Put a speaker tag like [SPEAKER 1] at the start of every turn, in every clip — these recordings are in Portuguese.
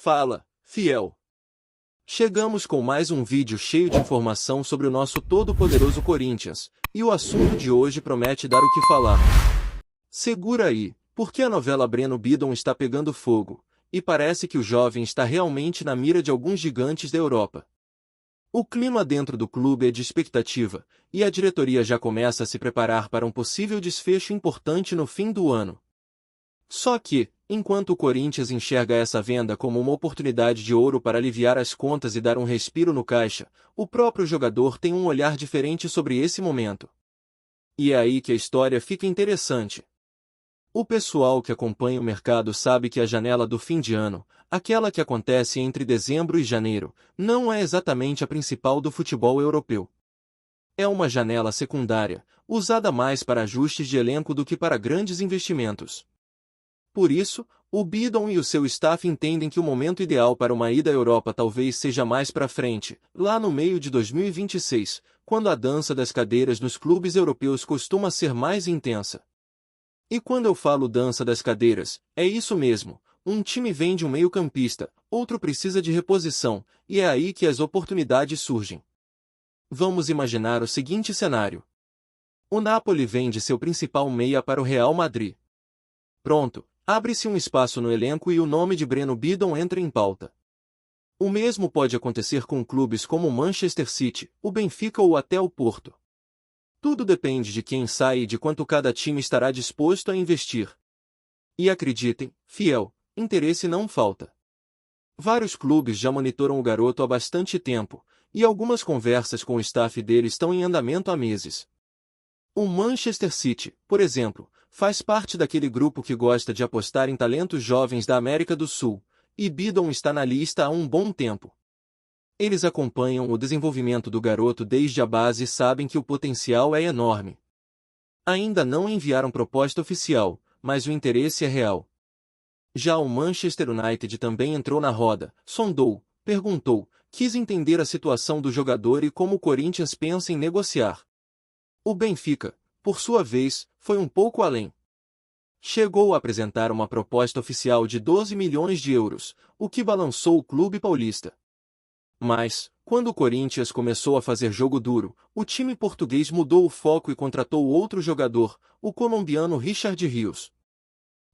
[SPEAKER 1] Fala, fiel! Chegamos com mais um vídeo cheio de informação sobre o nosso todo-poderoso Corinthians, e o assunto de hoje promete dar o que falar. Segura aí, porque a novela Breno Bidon está pegando fogo, e parece que o jovem está realmente na mira de alguns gigantes da Europa. O clima dentro do clube é de expectativa, e a diretoria já começa a se preparar para um possível desfecho importante no fim do ano. Só que, enquanto o Corinthians enxerga essa venda como uma oportunidade de ouro para aliviar as contas e dar um respiro no caixa, o próprio jogador tem um olhar diferente sobre esse momento. E é aí que a história fica interessante. O pessoal que acompanha o mercado sabe que a janela do fim de ano, aquela que acontece entre dezembro e janeiro, não é exatamente a principal do futebol europeu. É uma janela secundária, usada mais para ajustes de elenco do que para grandes investimentos. Por isso, o Bidon e o seu staff entendem que o momento ideal para uma ida à Europa talvez seja mais para frente, lá no meio de 2026, quando a dança das cadeiras nos clubes europeus costuma ser mais intensa. E quando eu falo dança das cadeiras, é isso mesmo, um time vende um meio-campista, outro precisa de reposição, e é aí que as oportunidades surgem. Vamos imaginar o seguinte cenário. O Napoli vende seu principal meia para o Real Madrid. Pronto. Abre-se um espaço no elenco e o nome de Breno Bidon entra em pauta. O mesmo pode acontecer com clubes como o Manchester City, o Benfica ou até o Porto. Tudo depende de quem sai e de quanto cada time estará disposto a investir. E acreditem, fiel, interesse não falta. Vários clubes já monitoram o garoto há bastante tempo, e algumas conversas com o staff dele estão em andamento há meses. O Manchester City, por exemplo, faz parte daquele grupo que gosta de apostar em talentos jovens da América do Sul, e Bidon está na lista há um bom tempo. Eles acompanham o desenvolvimento do garoto desde a base e sabem que o potencial é enorme. Ainda não enviaram proposta oficial, mas o interesse é real. Já o Manchester United também entrou na roda, sondou, perguntou, quis entender a situação do jogador e como o Corinthians pensa em negociar. O Benfica, por sua vez, foi um pouco além. Chegou a apresentar uma proposta oficial de 12 milhões de euros, o que balançou o clube paulista. Mas, quando o Corinthians começou a fazer jogo duro, o time português mudou o foco e contratou outro jogador, o colombiano Richard Rios.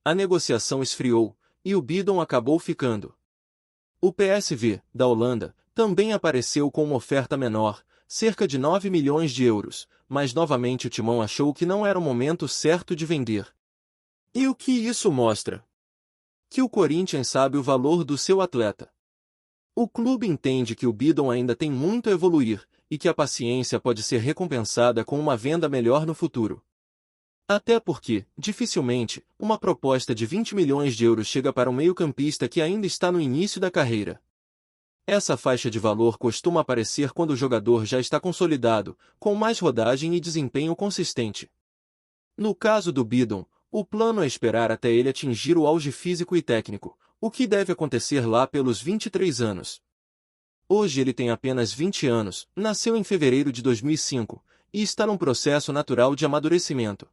[SPEAKER 1] A negociação esfriou, e o Bidon acabou ficando. O PSV, da Holanda, também apareceu com uma oferta menor, cerca de 9 milhões de euros, mas novamente o Timão achou que não era o momento certo de vender. E o que isso mostra? Que o Corinthians sabe o valor do seu atleta. O clube entende que o Bidon ainda tem muito a evoluir, e que a paciência pode ser recompensada com uma venda melhor no futuro. Até porque, dificilmente, uma proposta de 20 milhões de euros chega para um meio-campista que ainda está no início da carreira. Essa faixa de valor costuma aparecer quando o jogador já está consolidado, com mais rodagem e desempenho consistente. No caso do Bidon, o plano é esperar até ele atingir o auge físico e técnico, o que deve acontecer lá pelos 23 anos. Hoje ele tem apenas 20 anos, nasceu em fevereiro de 2005, e está num processo natural de amadurecimento.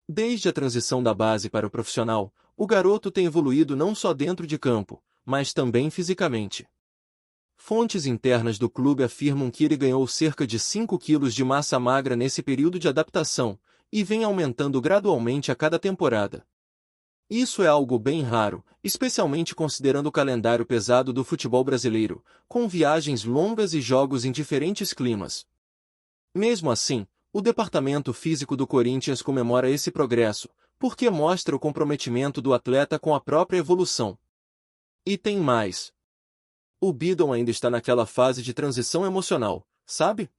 [SPEAKER 1] Desde a transição da base para o profissional, o garoto tem evoluído não só dentro de campo, mas também fisicamente. Fontes internas do clube afirmam que ele ganhou cerca de 5 quilos de massa magra nesse período de adaptação, e vem aumentando gradualmente a cada temporada. Isso é algo bem raro, especialmente considerando o calendário pesado do futebol brasileiro, com viagens longas e jogos em diferentes climas. Mesmo assim, o departamento físico do Corinthians comemora esse progresso, porque mostra o comprometimento do atleta com a própria evolução. E tem mais. O Bidon ainda está naquela fase de transição emocional, sabe?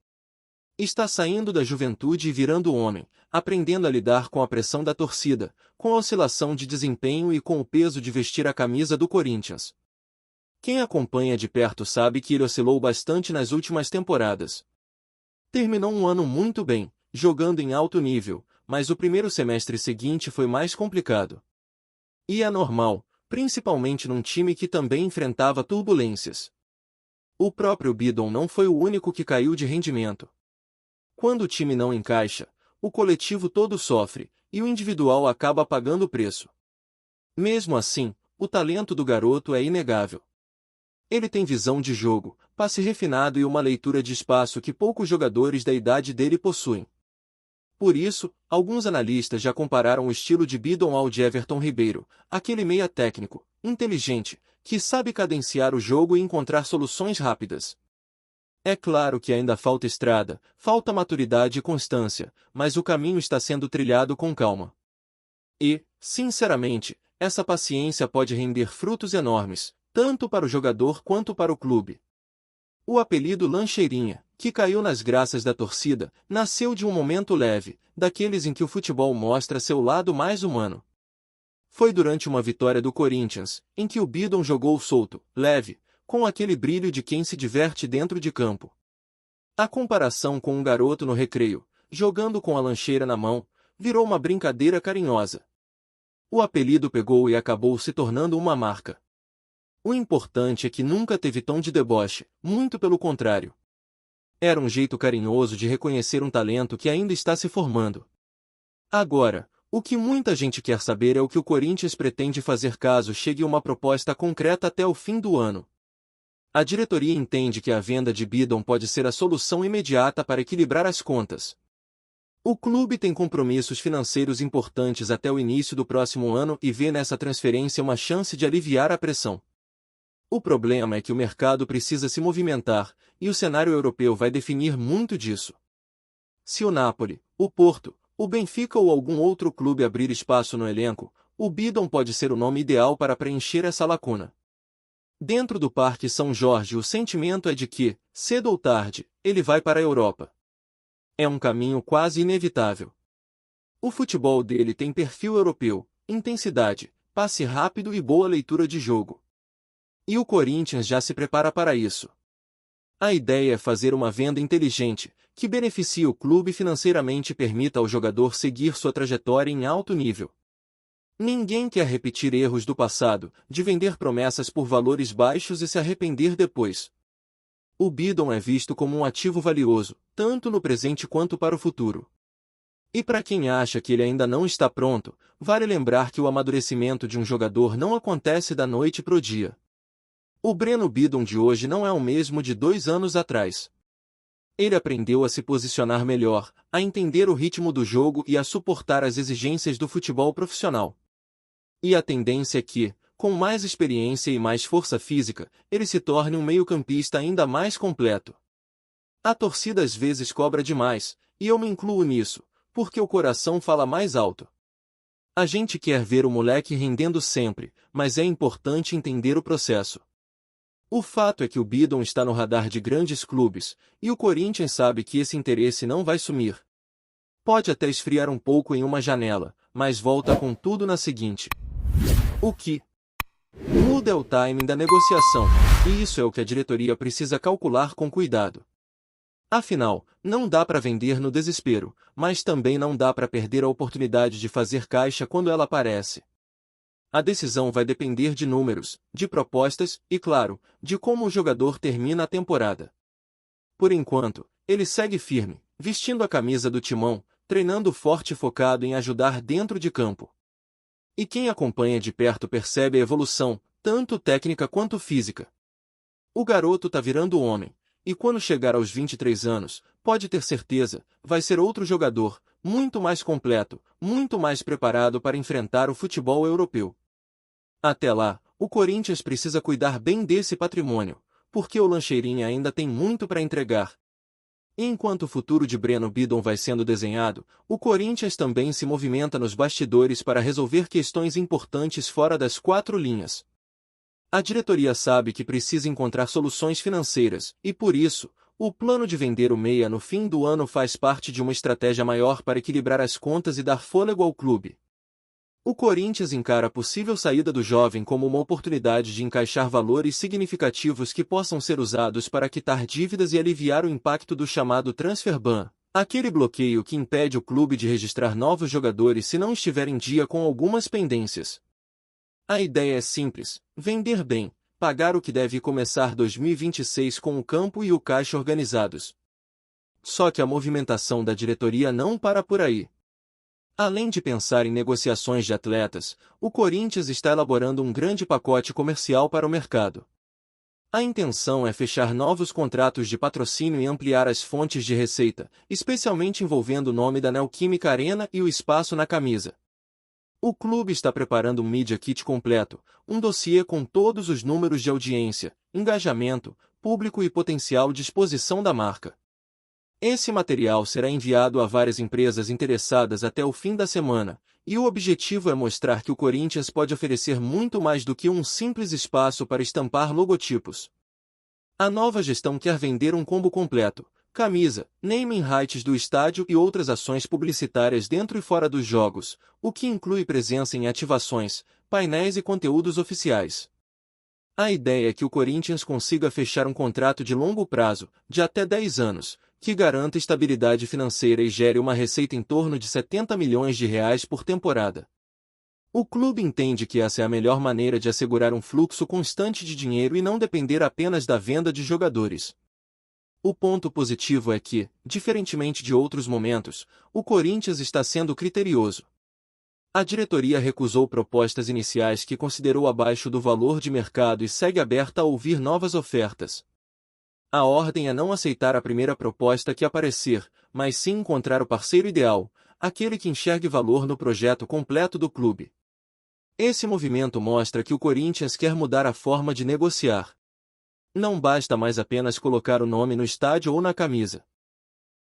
[SPEAKER 1] Está saindo da juventude e virando homem, aprendendo a lidar com a pressão da torcida, com a oscilação de desempenho e com o peso de vestir a camisa do Corinthians. Quem acompanha de perto sabe que ele oscilou bastante nas últimas temporadas. Terminou um ano muito bem, jogando em alto nível, mas o primeiro semestre seguinte foi mais complicado. E é normal, principalmente num time que também enfrentava turbulências. O próprio Bidon não foi o único que caiu de rendimento. Quando o time não encaixa, o coletivo todo sofre, e o individual acaba pagando o preço. Mesmo assim, o talento do garoto é inegável. Ele tem visão de jogo, passe refinado e uma leitura de espaço que poucos jogadores da idade dele possuem. Por isso, alguns analistas já compararam o estilo de Bidon ao de Everton Ribeiro, aquele meia técnico, inteligente, que sabe cadenciar o jogo e encontrar soluções rápidas. É claro que ainda falta estrada, falta maturidade e constância, mas o caminho está sendo trilhado com calma. E, sinceramente, essa paciência pode render frutos enormes, tanto para o jogador quanto para o clube. O apelido Lancheirinha, que caiu nas graças da torcida, nasceu de um momento leve, daqueles em que o futebol mostra seu lado mais humano. Foi durante uma vitória do Corinthians, em que o Bidon jogou solto, leve, com aquele brilho de quem se diverte dentro de campo. A comparação com um garoto no recreio, jogando com a lancheira na mão, virou uma brincadeira carinhosa. O apelido pegou e acabou se tornando uma marca. O importante é que nunca teve tom de deboche, muito pelo contrário. Era um jeito carinhoso de reconhecer um talento que ainda está se formando. Agora, o que muita gente quer saber é o que o Corinthians pretende fazer caso chegue uma proposta concreta até o fim do ano. A diretoria entende que a venda de Bidon pode ser a solução imediata para equilibrar as contas. O clube tem compromissos financeiros importantes até o início do próximo ano e vê nessa transferência uma chance de aliviar a pressão. O problema é que o mercado precisa se movimentar, e o cenário europeu vai definir muito disso. Se o Napoli, o Porto, o Benfica ou algum outro clube abrir espaço no elenco, o Bidon pode ser o nome ideal para preencher essa lacuna. Dentro do Parque São Jorge o sentimento é de que, cedo ou tarde, ele vai para a Europa. É um caminho quase inevitável. O futebol dele tem perfil europeu, intensidade, passe rápido e boa leitura de jogo. E o Corinthians já se prepara para isso. A ideia é fazer uma venda inteligente, que beneficie o clube financeiramente e permita ao jogador seguir sua trajetória em alto nível. Ninguém quer repetir erros do passado, de vender promessas por valores baixos e se arrepender depois. O Bidon é visto como um ativo valioso, tanto no presente quanto para o futuro. E para quem acha que ele ainda não está pronto, vale lembrar que o amadurecimento de um jogador não acontece da noite pro dia. O Breno Bidon de hoje não é o mesmo de 2 anos atrás. Ele aprendeu a se posicionar melhor, a entender o ritmo do jogo e a suportar as exigências do futebol profissional. E a tendência é que, com mais experiência e mais força física, ele se torne um meio-campista ainda mais completo. A torcida às vezes cobra demais, e eu me incluo nisso, porque o coração fala mais alto. A gente quer ver o moleque rendendo sempre, mas é importante entender o processo. O fato é que o Bidon está no radar de grandes clubes, e o Corinthians sabe que esse interesse não vai sumir. Pode até esfriar um pouco em uma janela, mas volta com tudo na seguinte. O que muda é o timing da negociação, e isso é o que a diretoria precisa calcular com cuidado. Afinal, não dá para vender no desespero, mas também não dá para perder a oportunidade de fazer caixa quando ela aparece. A decisão vai depender de números, de propostas e, claro, de como o jogador termina a temporada. Por enquanto, ele segue firme, vestindo a camisa do timão, treinando forte e focado em ajudar dentro de campo. E quem acompanha de perto percebe a evolução, tanto técnica quanto física. O garoto tá virando homem, e quando chegar aos 23 anos, pode ter certeza, vai ser outro jogador, muito mais completo, muito mais preparado para enfrentar o futebol europeu. Até lá, o Corinthians precisa cuidar bem desse patrimônio, porque o Lancheirinha ainda tem muito para entregar. E enquanto o futuro de Breno Bidon vai sendo desenhado, o Corinthians também se movimenta nos bastidores para resolver questões importantes fora das 4 linhas. A diretoria sabe que precisa encontrar soluções financeiras, e por isso, o plano de vender o meia no fim do ano faz parte de uma estratégia maior para equilibrar as contas e dar fôlego ao clube. O Corinthians encara a possível saída do jovem como uma oportunidade de encaixar valores significativos que possam ser usados para quitar dívidas e aliviar o impacto do chamado transfer ban, aquele bloqueio que impede o clube de registrar novos jogadores se não estiver em dia com algumas pendências. A ideia é simples: vender bem, pagar o que deve e começar 2026 com o campo e o caixa organizados. Só que a movimentação da diretoria não para por aí. Além de pensar em negociações de atletas, o Corinthians está elaborando um grande pacote comercial para o mercado. A intenção é fechar novos contratos de patrocínio e ampliar as fontes de receita, especialmente envolvendo o nome da Neoquímica Arena e o espaço na camisa. O clube está preparando um Media Kit completo, um dossiê com todos os números de audiência, engajamento, público e potencial de exposição da marca. Esse material será enviado a várias empresas interessadas até o fim da semana, e o objetivo é mostrar que o Corinthians pode oferecer muito mais do que um simples espaço para estampar logotipos. A nova gestão quer vender um combo completo: camisa, naming rights do estádio e outras ações publicitárias dentro e fora dos jogos, o que inclui presença em ativações, painéis e conteúdos oficiais. A ideia é que o Corinthians consiga fechar um contrato de longo prazo, de até 10 anos, que garanta estabilidade financeira e gere uma receita em torno de R$ 70 milhões por temporada. O clube entende que essa é a melhor maneira de assegurar um fluxo constante de dinheiro e não depender apenas da venda de jogadores. O ponto positivo é que, diferentemente de outros momentos, o Corinthians está sendo criterioso. A diretoria recusou propostas iniciais que considerou abaixo do valor de mercado e segue aberta a ouvir novas ofertas. A ordem é não aceitar a primeira proposta que aparecer, mas sim encontrar o parceiro ideal, aquele que enxergue valor no projeto completo do clube. Esse movimento mostra que o Corinthians quer mudar a forma de negociar. Não basta mais apenas colocar o nome no estádio ou na camisa.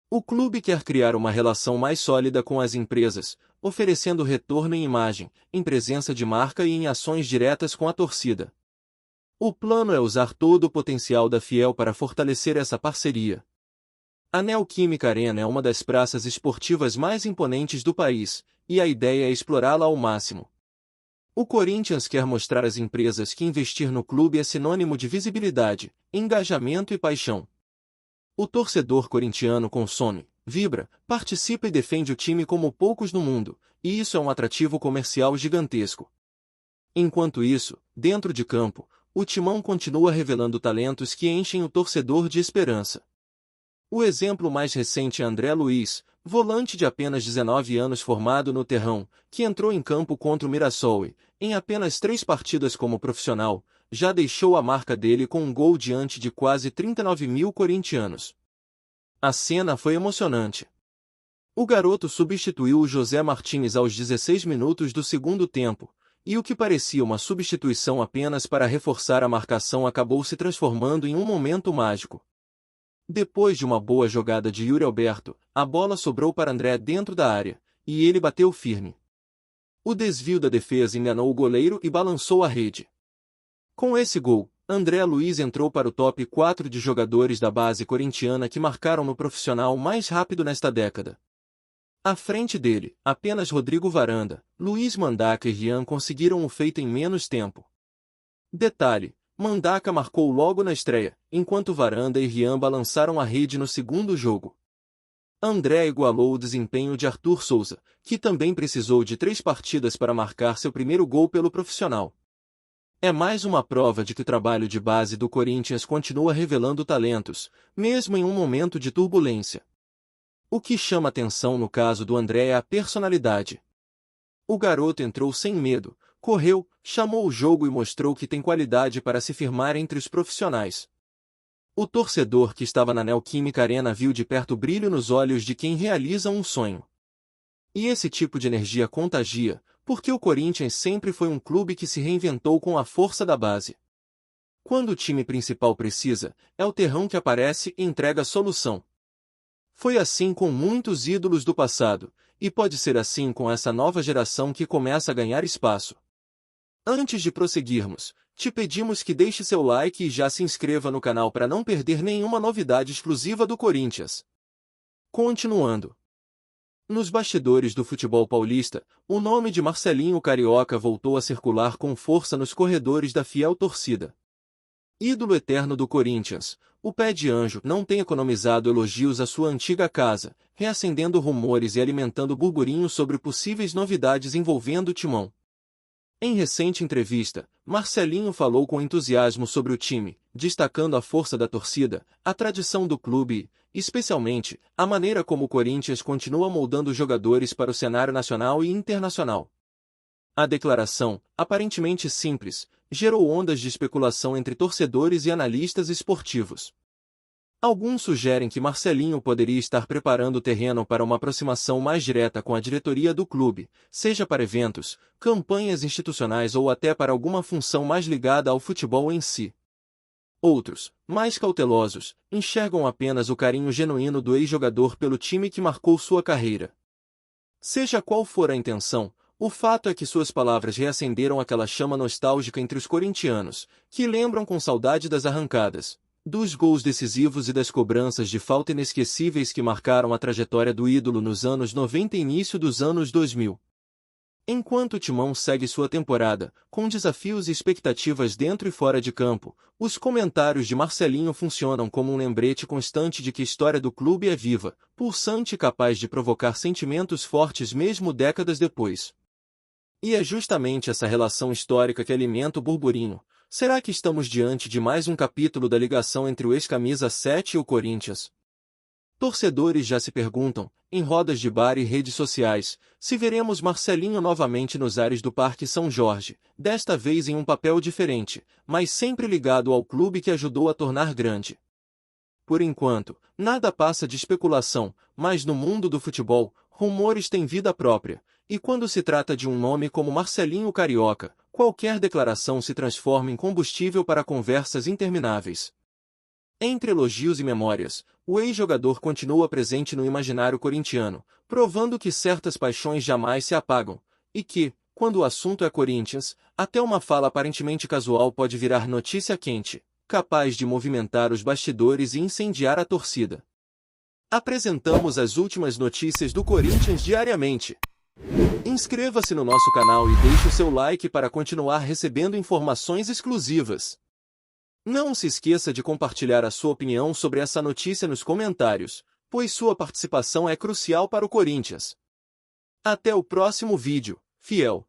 [SPEAKER 1] O clube quer criar uma relação mais sólida com as empresas, oferecendo retorno em imagem, em presença de marca e em ações diretas com a torcida. O plano é usar todo o potencial da Fiel para fortalecer essa parceria. A Neoquímica Arena é uma das praças esportivas mais imponentes do país, e a ideia é explorá-la ao máximo. O Corinthians quer mostrar às empresas que investir no clube é sinônimo de visibilidade, engajamento e paixão. O torcedor corintiano consome, vibra, participa e defende o time como poucos no mundo, e isso é um atrativo comercial gigantesco. Enquanto isso, dentro de campo, o Timão continua revelando talentos que enchem o torcedor de esperança. O exemplo mais recente é André Luiz, volante de apenas 19 anos formado no Terrão, que entrou em campo contra o Mirassol e, em apenas 3 partidas como profissional, já deixou a marca dele com um gol diante de quase 39 mil corintianos. A cena foi emocionante. O garoto substituiu o José Martínez aos 16 minutos do segundo tempo, e o que parecia uma substituição apenas para reforçar a marcação acabou se transformando em um momento mágico. Depois de uma boa jogada de Yuri Alberto, a bola sobrou para André dentro da área, e ele bateu firme. O desvio da defesa enganou o goleiro e balançou a rede. Com esse gol, André Luiz entrou para o top 4 de jogadores da base corintiana que marcaram no profissional mais rápido nesta década. À frente dele, apenas Rodrigo Varanda, Luiz Mandaca e Rian conseguiram o feito em menos tempo. Detalhe: Mandaca marcou logo na estreia, enquanto Varanda e Rian balançaram a rede no segundo jogo. André igualou o desempenho de Arthur Souza, que também precisou de 3 partidas para marcar seu primeiro gol pelo profissional. É mais uma prova de que o trabalho de base do Corinthians continua revelando talentos, mesmo em um momento de turbulência. O que chama atenção no caso do André é a personalidade. O garoto entrou sem medo, correu, chamou o jogo e mostrou que tem qualidade para se firmar entre os profissionais. O torcedor que estava na Neoquímica Arena viu de perto o brilho nos olhos de quem realiza um sonho. E esse tipo de energia contagia, porque o Corinthians sempre foi um clube que se reinventou com a força da base. Quando o time principal precisa, é o Terrão que aparece e entrega a solução. Foi assim com muitos ídolos do passado, e pode ser assim com essa nova geração que começa a ganhar espaço. Antes de prosseguirmos, te pedimos que deixe seu like e já se inscreva no canal para não perder nenhuma novidade exclusiva do Corinthians. Continuando. Nos bastidores do futebol paulista, o nome de Marcelinho Carioca voltou a circular com força nos corredores da fiel torcida. Ídolo eterno do Corinthians, o Pé de Anjo não tem economizado elogios à sua antiga casa, reacendendo rumores e alimentando burburinhos sobre possíveis novidades envolvendo o Timão. Em recente entrevista, Marcelinho falou com entusiasmo sobre o time, destacando a força da torcida, a tradição do clube e, especialmente, a maneira como o Corinthians continua moldando jogadores para o cenário nacional e internacional. A declaração, aparentemente simples, gerou ondas de especulação entre torcedores e analistas esportivos. Alguns sugerem que Marcelinho poderia estar preparando o terreno para uma aproximação mais direta com a diretoria do clube, seja para eventos, campanhas institucionais ou até para alguma função mais ligada ao futebol em si. Outros, mais cautelosos, enxergam apenas o carinho genuíno do ex-jogador pelo time que marcou sua carreira. Seja qual for a intenção, o fato é que suas palavras reacenderam aquela chama nostálgica entre os corintianos, que lembram com saudade das arrancadas, dos gols decisivos e das cobranças de falta inesquecíveis que marcaram a trajetória do ídolo nos anos 90 e início dos anos 2000. Enquanto o Timão segue sua temporada, com desafios e expectativas dentro e fora de campo, os comentários de Marcelinho funcionam como um lembrete constante de que a história do clube é viva, pulsante e capaz de provocar sentimentos fortes mesmo décadas depois. E é justamente essa relação histórica que alimenta o burburinho. Será que estamos diante de mais um capítulo da ligação entre o ex-camisa 7 e o Corinthians? Torcedores já se perguntam, em rodas de bar e redes sociais, se veremos Marcelinho novamente nos ares do Parque São Jorge, desta vez em um papel diferente, mas sempre ligado ao clube que ajudou a tornar grande. Por enquanto, nada passa de especulação, mas no mundo do futebol, rumores têm vida própria, e quando se trata de um nome como Marcelinho Carioca, qualquer declaração se transforma em combustível para conversas intermináveis. Entre elogios e memórias, o ex-jogador continua presente no imaginário corintiano, provando que certas paixões jamais se apagam, e que, quando o assunto é Corinthians, até uma fala aparentemente casual pode virar notícia quente, capaz de movimentar os bastidores e incendiar a torcida. Apresentamos as últimas notícias do Corinthians diariamente. Inscreva-se no nosso canal e deixe o seu like para continuar recebendo informações exclusivas. Não se esqueça de compartilhar a sua opinião sobre essa notícia nos comentários, pois sua participação é crucial para o Corinthians. Até o próximo vídeo, fiel!